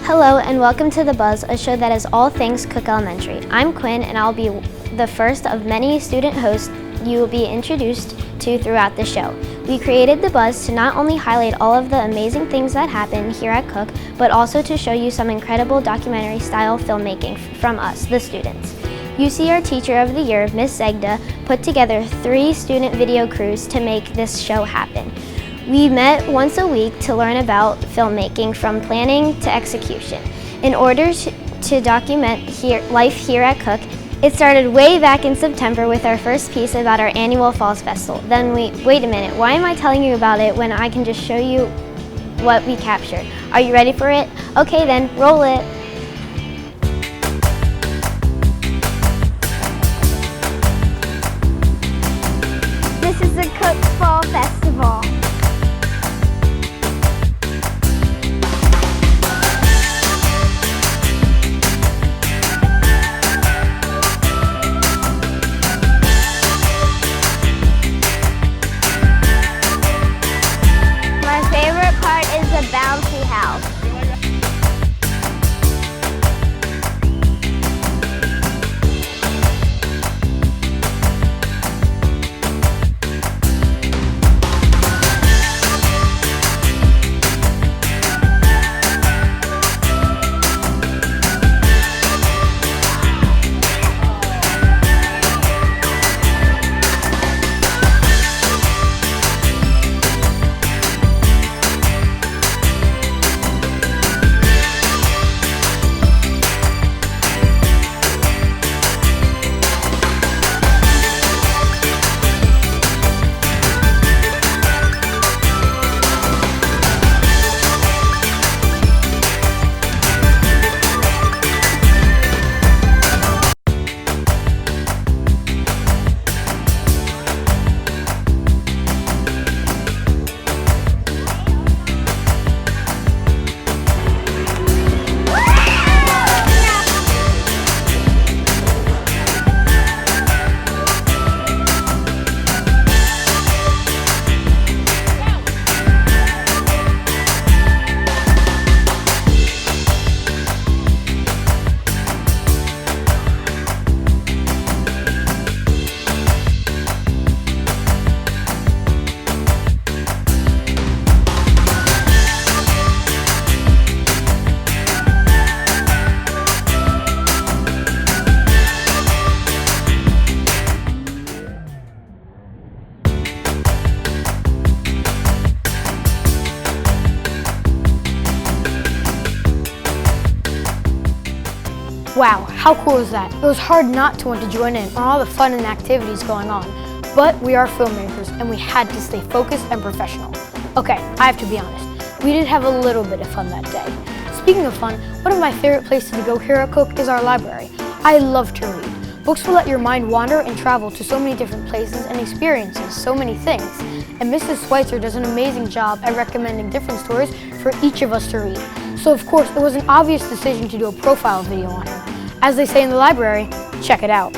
Hello and welcome to The Buzz, a show that is all things Cooke Elementary. I'm Quinn and I'll be the first of many student hosts you will be introduced to throughout the show. We created The Buzz to not only highlight all of the amazing things that happen here at Cooke, but also to show you some incredible documentary style filmmaking from us, the students. You see our Teacher of the Year, Miss Szegda, put together 3 student video crews to make this show happen. We met once a week to learn about filmmaking from planning to execution. In order to document life here at Cooke, it started way back in September with our first piece about our annual Falls Festival. Then wait a minute, why am I telling you about it when I can just show you what we captured? Are you ready for it? Okay then, roll it. This is the Cooke Fall Festival. Bouncy house. Wow, how cool is that? It was hard not to want to join in on all the fun and activities going on. But we are filmmakers and we had to stay focused and professional. Okay, I have to be honest, we did have a little bit of fun that day. Speaking of fun, one of my favorite places to go here at Cooke is our library. I love to read. Books will let your mind wander and travel to so many different places and experiences so many things. And Mrs. Schweitzer does an amazing job at recommending different stories for each of us to read. So of course, it was an obvious decision to do a profile video on her. As they say in the library, check it out.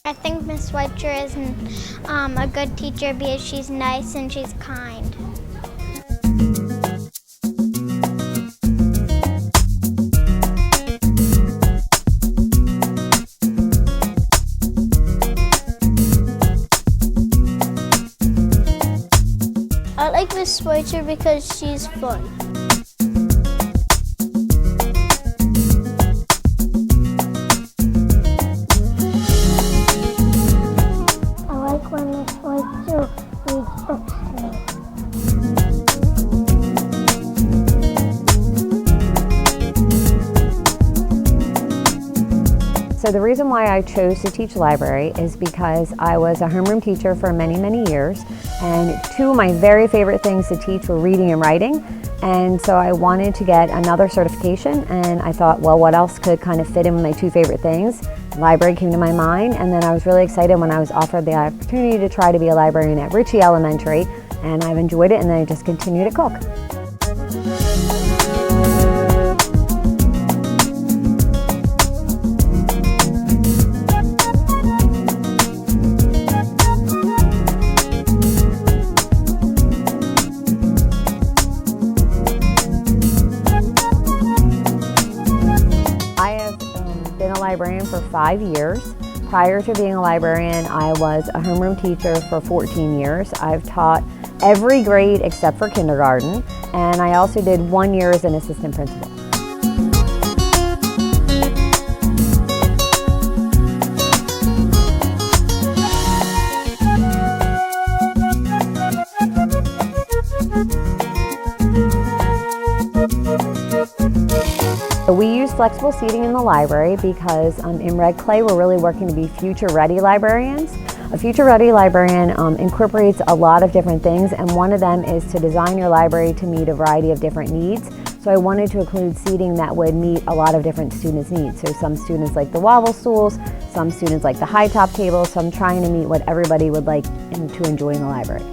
I think Miss Schweitzer is a good teacher because she's nice and she's kind. I like Miss Schweitzer because she's fun. I like when Miss Schweitzer reads books to me. So the reason why I chose to teach library is because I was a homeroom teacher for many, many years, and 2 of my very favorite things to teach were reading and writing. And so I wanted to get another certification, and I thought, well, what else could kind of fit in with my 2 favorite things? Library came to my mind, and then I was really excited when I was offered the opportunity to try to be a librarian at Cooke Elementary, and I've enjoyed it, and then I just continued at Cooke. Been a librarian for 5 years. Prior to being a librarian, I was a homeroom teacher for 14 years. I've taught every grade except for kindergarten, and I also did 1 year as an assistant principal. We use flexible seating in the library because in Red Clay we're really working to be future-ready librarians. A future-ready librarian incorporates a lot of different things, and one of them is to design your library to meet a variety of different needs. So I wanted to include seating that would meet a lot of different students' needs. So some students like the wobble stools, some students like the high-top tables, so I'm trying to meet what everybody would like to enjoy in the library.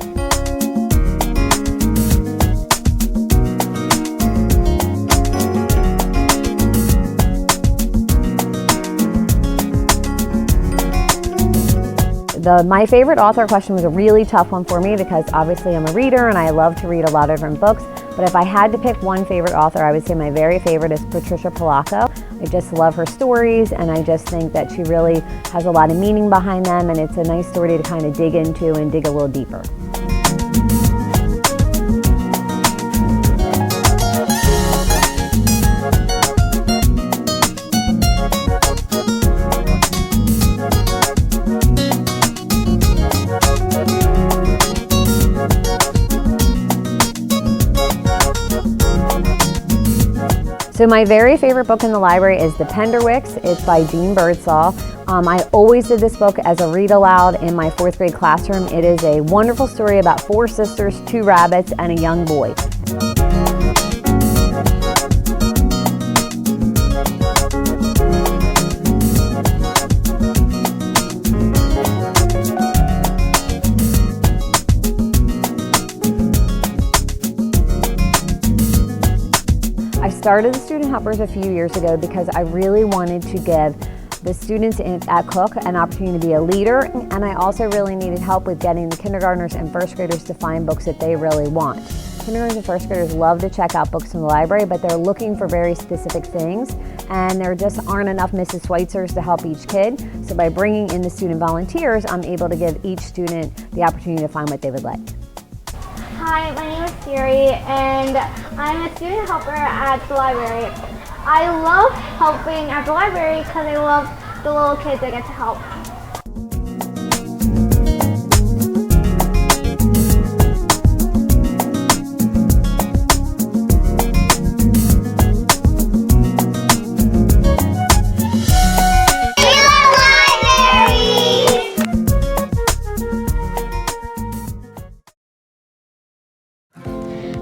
My favorite author question was a really tough one for me because obviously I'm a reader and I love to read a lot of different books, but if I had to pick one favorite author, I would say my very favorite is Patricia Polacco. I just love her stories, and I just think that she really has a lot of meaning behind them, and it's a nice story to kind of dig into and dig a little deeper. So my very favorite book in the library is The Penderwicks. It's by Jean Birdsall. I always did this book as a read aloud in my 4th grade classroom. It is a wonderful story about 4 sisters, 2 rabbits, and a young boy. I started the Student Helpers a few years ago because I really wanted to give the students at Cooke an opportunity to be a leader, and I also really needed help with getting the kindergartners and 1st graders to find books that they really want. Kindergartners and 1st graders love to check out books from the library, but they're looking for very specific things, and there just aren't enough Mrs. Schweitzers to help each kid. So by bringing in the student volunteers, I'm able to give each student the opportunity to find what they would like. Hi, my name is Siri, and I'm a student helper at the library. I love helping at the library because I love the little kids I get to help.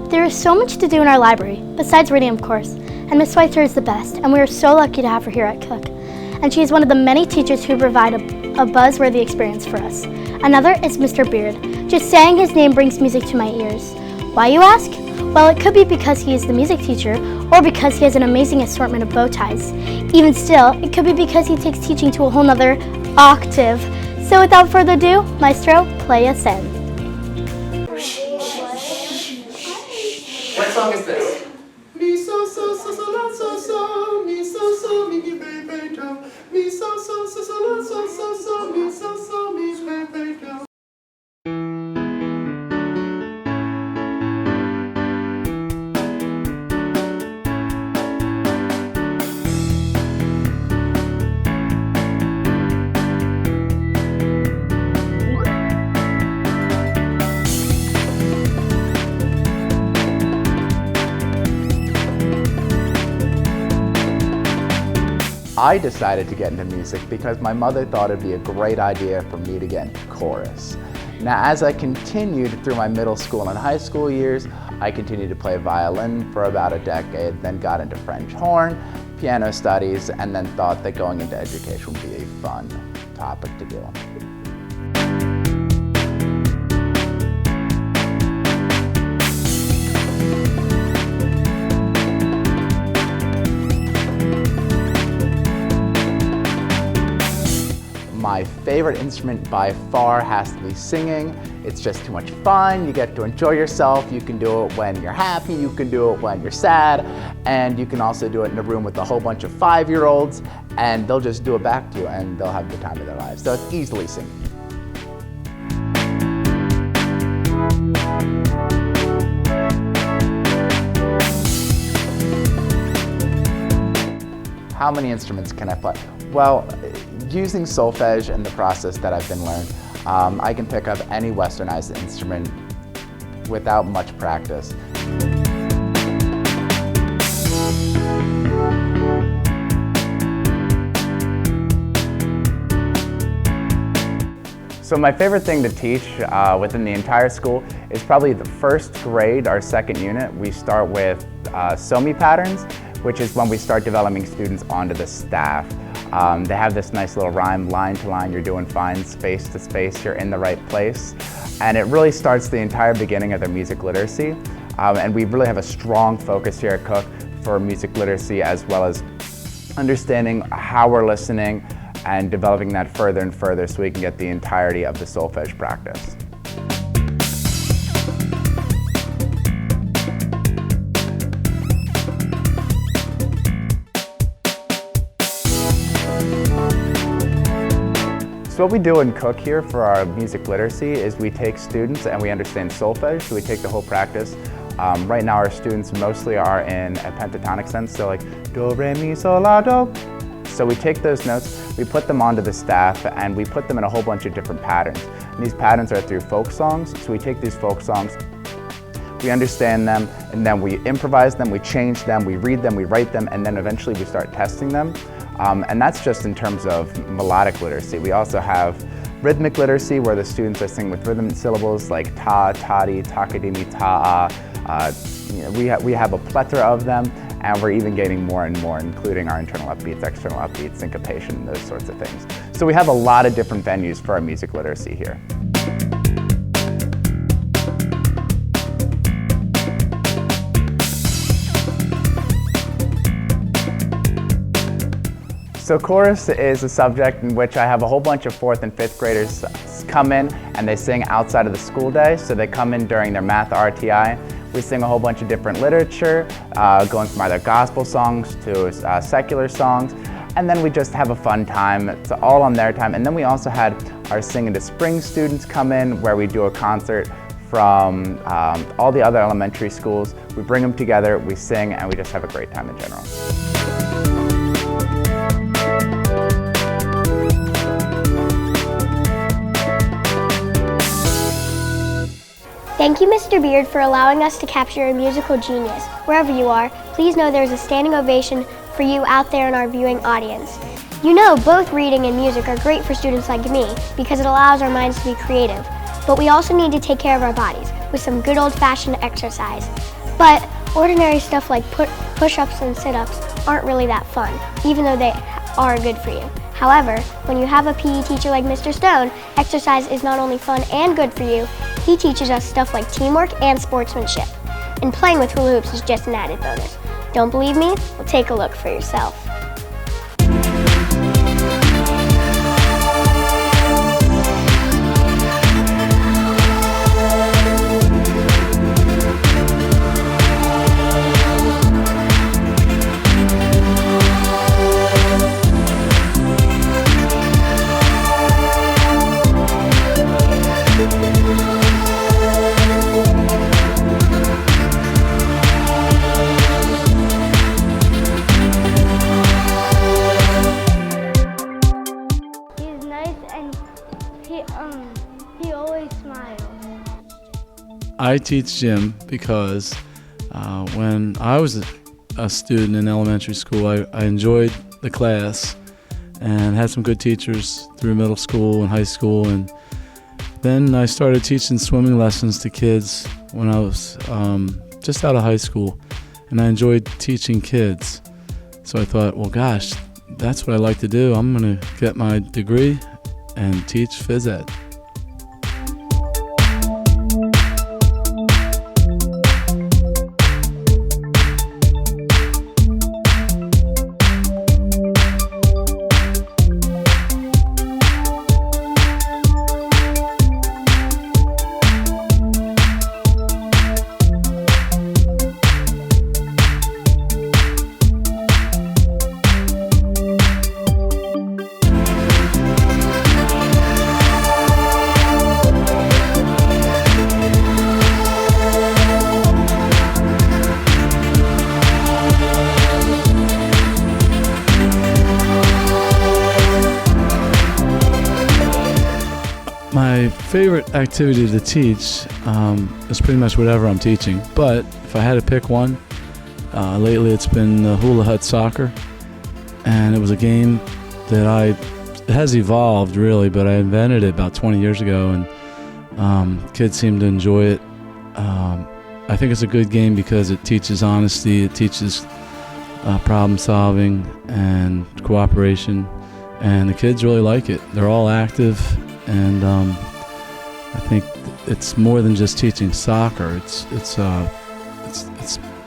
There is so much to do in our library, besides reading of course, and Miss Schweitzer is the best, and we are so lucky to have her here at Cooke. And she is one of the many teachers who provide a buzzworthy experience for us. Another is Mr. Beard. Just saying his name brings music to my ears. Why, you ask? Well, it could be because he is the music teacher, or because he has an amazing assortment of bow ties. Even still, it could be because he takes teaching to a whole nother octave. So without further ado, Maestro, play us in. What song is this? Mi so so so so la so so mi so so mi mi re re do mi so so so so la so so so mi so so mi re re do. I decided to get into music because my mother thought it'd be a great idea for me to get into chorus. Now, as I continued through my middle school and high school years, I continued to play violin for about a decade, then got into French horn, piano studies, and then thought that going into education would be a fun topic to do. favorite instrument by far has to be singing. It's just too much fun. You get to enjoy yourself. You can do it when you're happy. You can do it when you're sad. And you can also do it in a room with a whole bunch of 5-year-olds, and they'll just do it back to you, and they'll have the time of their lives. So it's easily singing. How many instruments can I play? Well, using solfege and the process that I've been learned, I can pick up any westernized instrument without much practice. So my favorite thing to teach within the entire school is probably the first grade, our second unit. We start with SOMI patterns, which is when we start developing students onto the staff. They have this nice little rhyme, line to line, you're doing fine, space to space, you're in the right place. And it really starts the entire beginning of their music literacy. And we really have a strong focus here at Cooke for music literacy, as well as understanding how we're listening and developing that further and further so we can get the entirety of the solfege practice. So what we do in Cooke here for our music literacy is we take students and we understand solfege, so we take the whole practice. Right now our students mostly are in a pentatonic sense, so like do, re, mi, sol, la, do. So we take those notes, we put them onto the staff, and we put them in a whole bunch of different patterns. And these patterns are through folk songs, so we take these folk songs, we understand them, and then we improvise them, we change them, we read them, we write them, and then eventually we start testing them. And that's just in terms of melodic literacy. We also have rhythmic literacy, where the students are singing with rhythm syllables like ta, tadi, takadimi, ta'a. We have a plethora of them, and we're even getting more and more, including our internal upbeats, external upbeats, syncopation, those sorts of things. So we have a lot of different venues for our music literacy here. So chorus is a subject in which I have a whole bunch of 4th and 5th graders come in and they sing outside of the school day. So they come in during their math RTI. We sing a whole bunch of different literature, going from either gospel songs to secular songs. And then we just have a fun time. It's all on their time. And then we also had our Sing into Spring students come in, where we do a concert from all the other elementary schools. We bring them together, we sing, and we just have a great time in general. Thank you, Mr. Beard, for allowing us to capture your musical genius. Wherever you are, please know there's a standing ovation for you out there in our viewing audience. You know, both reading and music are great for students like me because it allows our minds to be creative. But we also need to take care of our bodies with some good old-fashioned exercise. But ordinary stuff like push-ups and sit-ups aren't really that fun, even though they are good for you. However, when you have a PE teacher like Mr. Stone, exercise is not only fun and good for you, he teaches us stuff like teamwork and sportsmanship. And playing with hula hoops is just an added bonus. Don't believe me? Well, take a look for yourself. He always smiles. I teach gym because when I was a student in elementary school, I enjoyed the class and had some good teachers through middle school and high school. And then I started teaching swimming lessons to kids when I was just out of high school, and I enjoyed teaching kids. So I thought, well, gosh, that's what I like to do. I'm going to get my degree and teach phys ed. favorite activity to teach is pretty much whatever I'm teaching, but if I had to pick one, lately it's been hula hut soccer, and it was a game that it has evolved really, but I invented it about 20 years ago, and kids seem to enjoy it. I think it's a good game because it teaches honesty, it teaches problem solving and cooperation, and the kids really like it. They're all active, and I think it's more than just teaching soccer. It's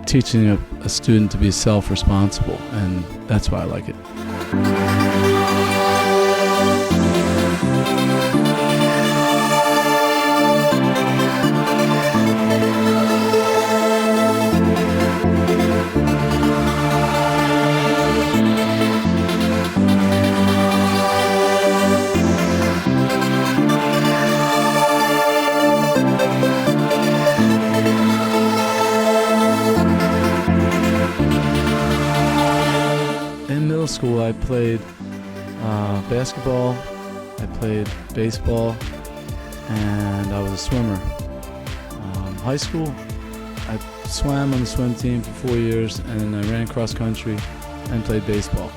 teaching a student to be self-responsible, and that's why I like it. In middle school, I played basketball, I played baseball, and I was a swimmer. High school, I swam on the swim team for 4 years, and I ran cross country and played baseball.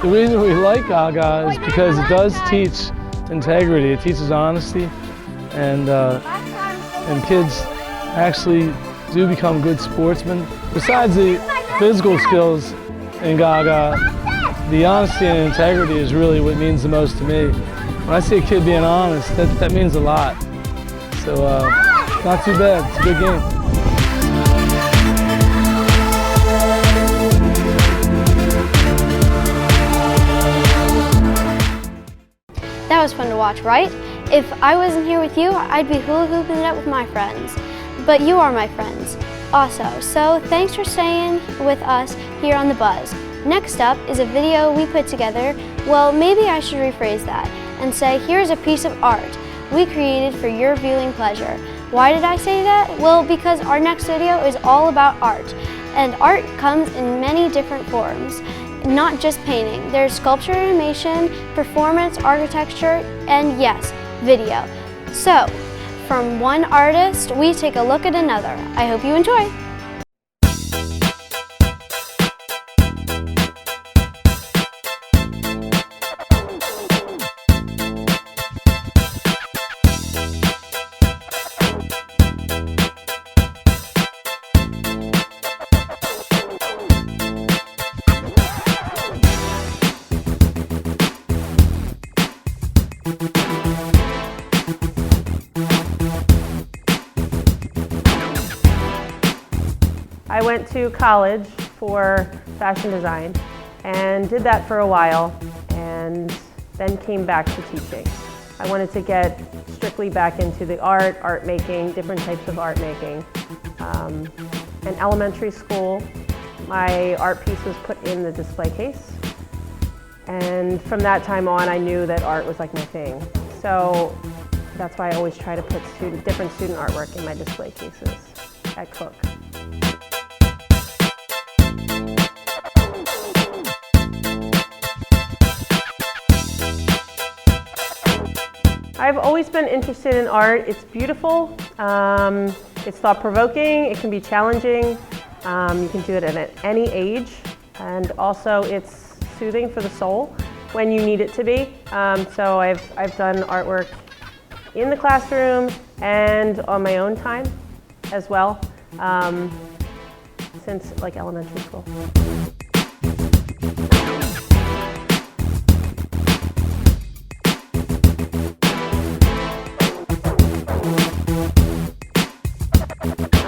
The reason we like Gaga is because it does teach integrity. It teaches honesty, and kids actually do become good sportsmen. Besides the physical skills in Gaga, the honesty and integrity is really what means the most to me. When I see a kid being honest, that means a lot. So not too bad. It's a good game. That was fun to watch, right? If I wasn't here with you, I'd be hula hooping it up with my friends. But you are my friends also, so thanks for staying with us here on The Buzz. Next up is a video we put together. Well, maybe I should rephrase that and say, here's a piece of art we created for your viewing pleasure. Why did I say that? Well, because our next video is all about art, and art comes in many different forms. Not just painting. There's sculpture, animation, performance, architecture, and yes, video. So, from one artist, we take a look at another. I hope you enjoy. I went to college for fashion design and did that for a while, and then came back to teaching. I wanted to get strictly back into the art making, different types of art making. In elementary school, my art piece was put in the display case, and from that time on I knew that art was like my thing. So that's why I always try to put different student artwork in my display cases at Cooke. I've always been interested in art. It's beautiful, it's thought-provoking, it can be challenging, you can do it at any age, and also it's soothing for the soul when you need it to be. So I've done artwork in the classroom and on my own time as well, since like elementary school.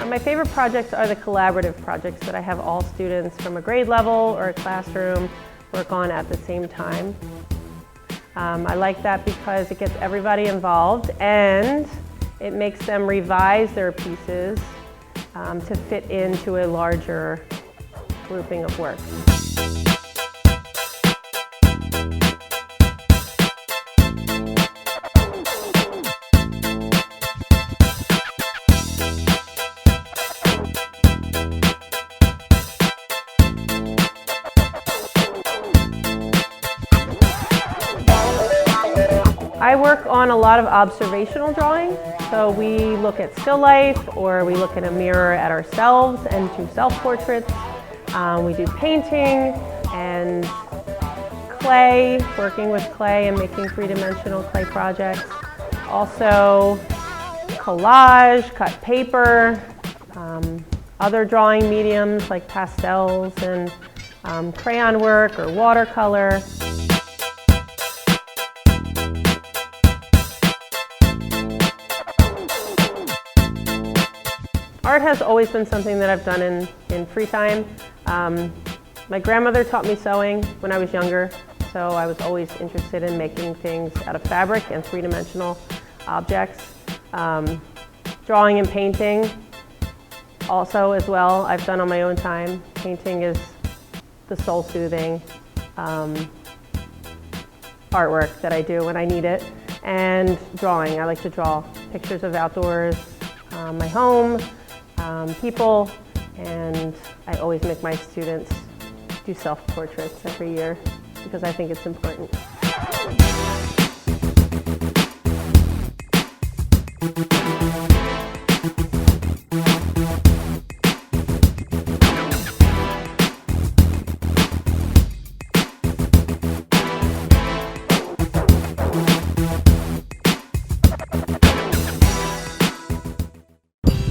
My favorite projects are the collaborative projects that I have all students from a grade level or a classroom work on at the same time. I like that because it gets everybody involved and It makes them revise their pieces to fit into a larger grouping of work. I work on a lot of observational drawing. So we look at still life, or we look in a mirror at ourselves and do self-portraits. We do painting and clay, working with clay and making three-dimensional clay projects. Also collage, cut paper, other drawing mediums like pastels and crayon work or watercolor. Art has always been something that I've done in free time. My grandmother taught me sewing when I was younger, so I was always interested in making things out of fabric and three-dimensional objects. Drawing and painting also as well, I've done on my own time. Painting is the soul-soothing artwork that I do when I need it. And drawing, I like to draw pictures of outdoors, my home, people, and I always make my students do self-portraits every year because I think it's important.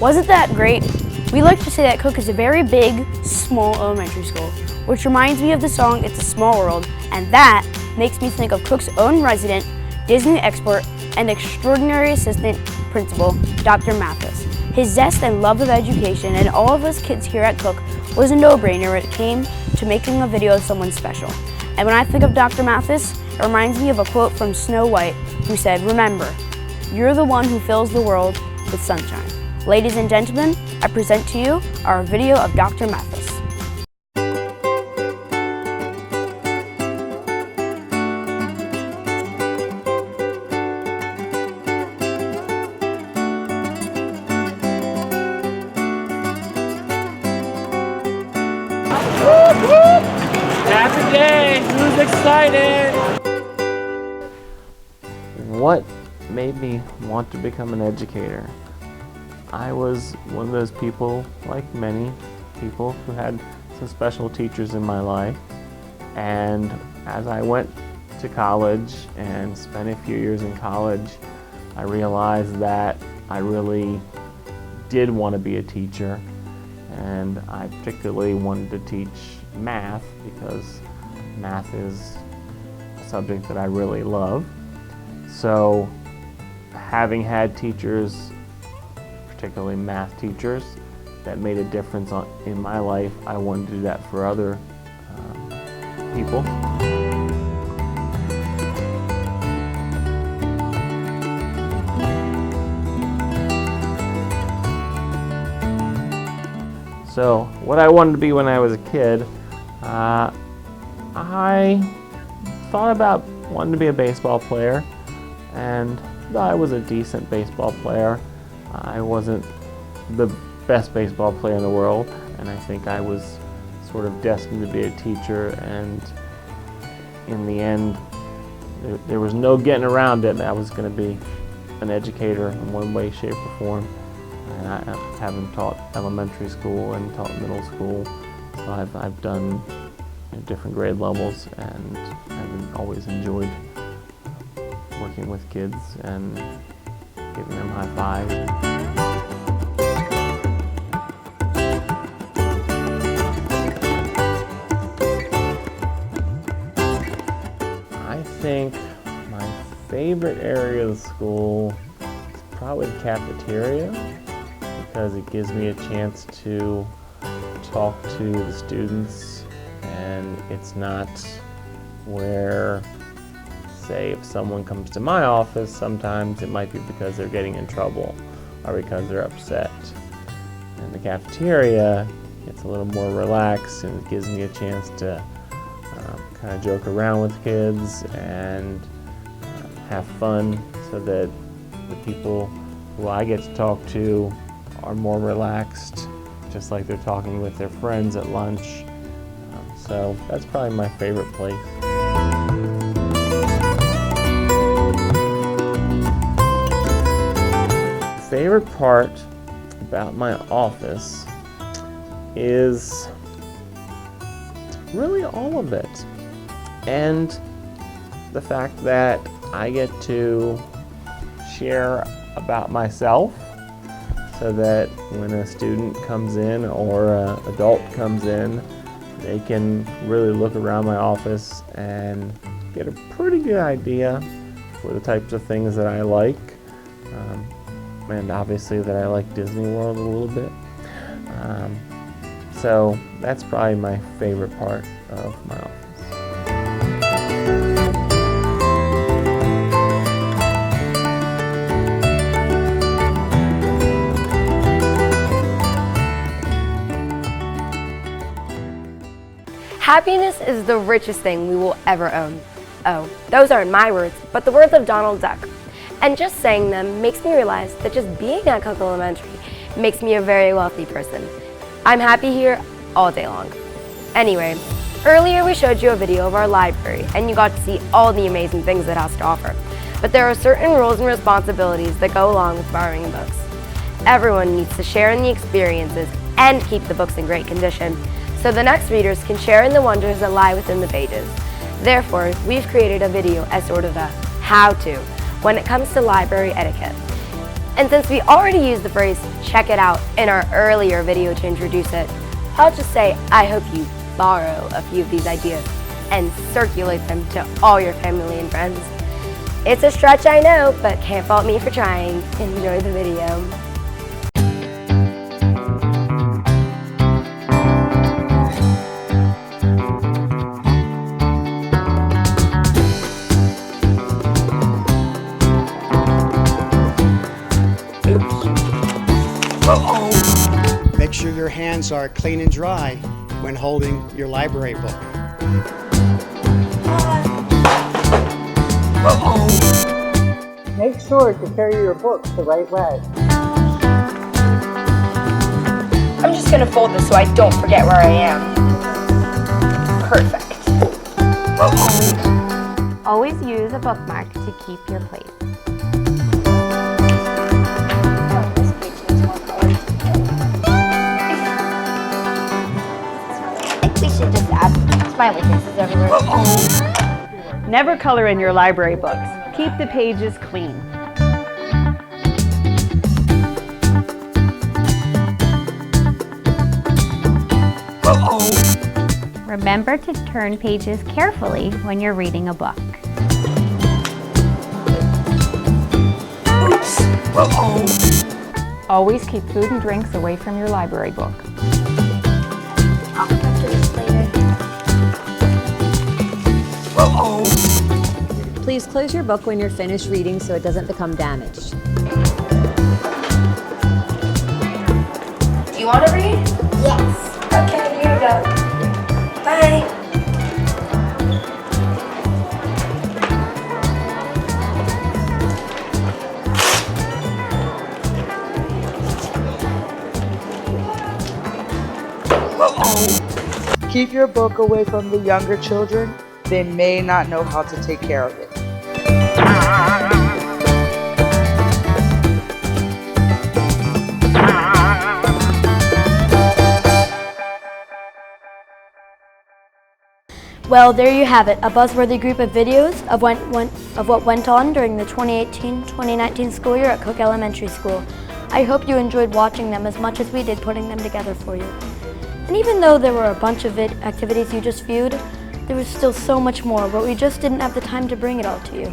Wasn't that great? We like to say that Cooke is a very big, small elementary school, which reminds me of the song It's a Small World, and that makes me think of Cooke's own resident, Disney expert, and extraordinary assistant principal, Dr. Mathis. His zest and love of education and all of us kids here at Cooke was a no-brainer when it came to making a video of someone special. And when I think of Dr. Mathis, it reminds me of a quote from Snow White, who said, "Remember, you're the one who fills the world with sunshine." Ladies and gentlemen, I present to you our video of Dr. Mathis. Happy day! Who's excited? What made me want to become an educator? I was one of those people, like many people, who had some special teachers in my life. And as I went to college and spent a few years in college, I realized that I really did want to be a teacher. And I particularly wanted to teach math because math is a subject that I really love. So having had teachers, particularly math teachers, that made a difference in my life, I wanted to do that for other people. So what I wanted to be when I was a kid, I thought about wanting to be a baseball player, and though I was a decent baseball player, I wasn't the best baseball player in the world, and I think I was sort of destined to be a teacher, and in the end there was no getting around it. I was going to be an educator in one way, shape, or form. And I haven't taught elementary school and taught middle school, so I've done different grade levels, and I've always enjoyed working with kids and giving them high fives. I think my favorite area of the school is probably the cafeteria, because it gives me a chance to talk to the students, and it's not where say if someone comes to my office, sometimes it might be because they're getting in trouble or because they're upset. In the cafeteria, it's a little more relaxed and it gives me a chance to kind of joke around with kids and have fun, so that the people who I get to talk to are more relaxed, just like they're talking with their friends at lunch. So that's probably my favorite place. The favorite part about my office is really all of it, and the fact that I get to share about myself, so that when a student comes in or an adult comes in, they can really look around my office and get a pretty good idea for the types of things that I like, and obviously that I like Disney World a little bit. So that's probably my favorite part of my office. Happiness is the richest thing we will ever own. Oh, those aren't my words, but the words of Donald Duck. And just saying them makes me realize that just being at Cooke Elementary makes me a very wealthy person. I'm happy here all day long. Anyway, earlier we showed you a video of our library and you got to see all the amazing things it has to offer. But there are certain rules and responsibilities that go along with borrowing books. Everyone needs to share in the experiences and keep the books in great condition, so the next readers can share in the wonders that lie within the pages. Therefore, we've created a video as sort of a how-to when it comes to library etiquette. And since we already used the phrase "check it out" in our earlier video to introduce it, I'll just say I hope you borrow a few of these ideas and circulate them to all your family and friends. It's a stretch, I know, but can't fault me for trying. Enjoy the video. Make sure your hands are clean and dry when holding your library book. Make sure to carry your books the right way. I'm just gonna fold this so I don't forget where I am. Perfect. Always use a bookmark to keep your place. We should just add smiley faces everywhere. Never color in your library books. Keep the pages clean. Remember to turn pages carefully when you're reading a book. Always keep food and drinks away from your library book. I'll come to this later. Please close your book when you're finished reading so it doesn't become damaged. Do you want to read? Yes. Okay, here we go. Bye. Keep your book away from the younger children. They may not know how to take care of it. Well, there you have it, a buzzworthy group of videos of what went on during the 2018-2019 school year at Cooke Elementary School. I hope you enjoyed watching them as much as we did putting them together for you. And even though there were a bunch of activities you just viewed, there was still so much more, but we just didn't have the time to bring it all to you.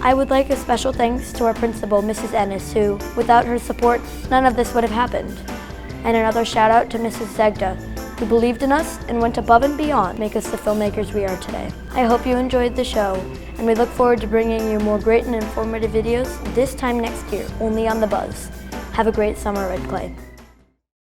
I would like a special thanks to our principal, Mrs. Ennis, who, without her support, none of this would have happened. And another shout out to Mrs. Szegda, who believed in us and went above and beyond to make us the filmmakers we are today. I hope you enjoyed the show, and we look forward to bringing you more great and informative videos this time next year, only on The Buzz. Have a great summer, Red Clay.